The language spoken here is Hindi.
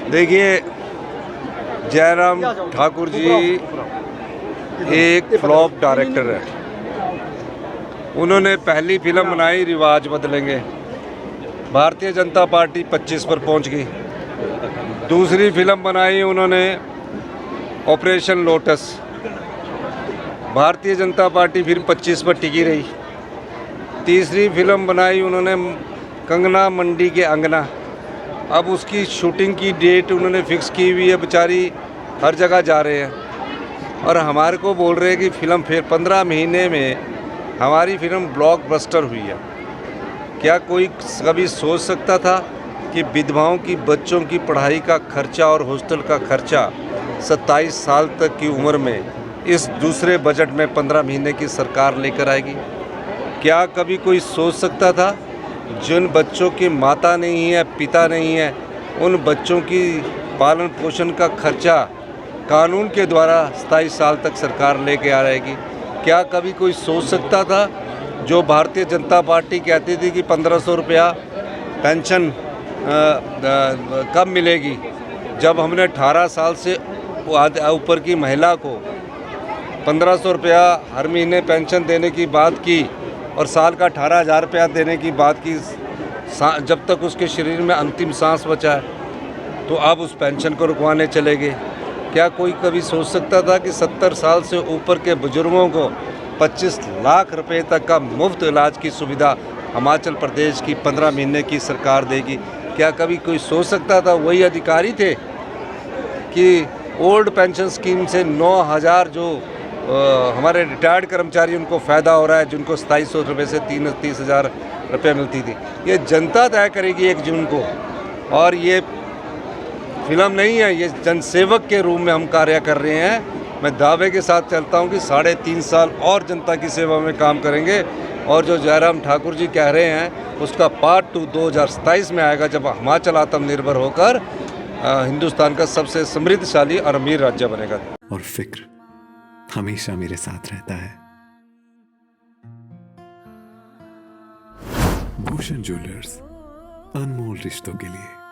देखिए, जयराम ठाकुर जी एक फ्लॉप डायरेक्टर है। उन्होंने पहली फिल्म बनाई रिवाज बदलेंगे, भारतीय जनता पार्टी 25 पर पहुंच गई। दूसरी फिल्म बनाई उन्होंने operation lotus, Bharatiya Janata party फिर 25 पर टिकी रही। तीसरी फिल्म बनाई उन्होंने कंगना मंडी के अंगना, अब उसकी शूटिंग की डेट उन्होंने फिक्स की हुई है, बेचारी हर जगह जा रहे हैं और हमारे को बोल रहे हैं कि फ़िल्म फिर 15 महीने में हमारी फिल्म ब्लॉकबस्टर हुई है। क्या कोई कभी सोच सकता था कि विधवाओं की बच्चों की पढ़ाई का खर्चा और हॉस्टल का खर्चा 27 साल तक की उम्र में इस दूसरे बजट में 15 महीने की सरकार लेकर आएगी? क्या कभी कोई सोच सकता था जिन बच्चों की माता नहीं है, पिता नहीं है, उन बच्चों की पालन पोषण का खर्चा कानून के द्वारा 27 साल तक सरकार लेके आ रहेगी? क्या कभी कोई सोच सकता था जो भारतीय जनता पार्टी कहती थी कि 1500 रुपया पेंशन कब मिलेगी, जब हमने 18 साल से ऊपर की महिला को 1500 रुपया हर महीने पेंशन देने की बात की और साल का 18,000 रुपया देने की बात की, जब तक उसके शरीर में अंतिम सांस बचा है, तो अब उस पेंशन को रुकवाने चले गए। क्या कोई कभी सोच सकता था कि 70 साल से ऊपर के बुजुर्गों को 25 लाख रुपए तक का मुफ्त इलाज की सुविधा हिमाचल प्रदेश की 15 महीने की सरकार देगी? क्या कभी कोई सोच सकता था वही अधिकारी थे कि ओल्ड पेंशन स्कीम से 9,000 जो हमारे रिटायर्ड कर्मचारी उनको फ़ायदा हो रहा है, जिनको 2700 रुपये से 30,000 रुपये मिलती थी, ये जनता तय करेगी 1 जून को। और ये फिल्म नहीं है, ये जनसेवक के रूप में हम कार्य कर रहे हैं। मैं दावे के साथ चलता हूँ कि 3.5 साल और जनता की सेवा में काम करेंगे और जो जयराम ठाकुर जी कह रहे हैं उसका पार्ट 2 2027 में आएगा, जब हिमाचल आत्मनिर्भर होकर हिंदुस्तान का सबसे समृद्धशाली और अमीर राज्य बनेगा। और फिक्र हमेशा मेरे साथ रहता है। भूषण ज्वेलर्स, अनमोल रिश्तों के लिए।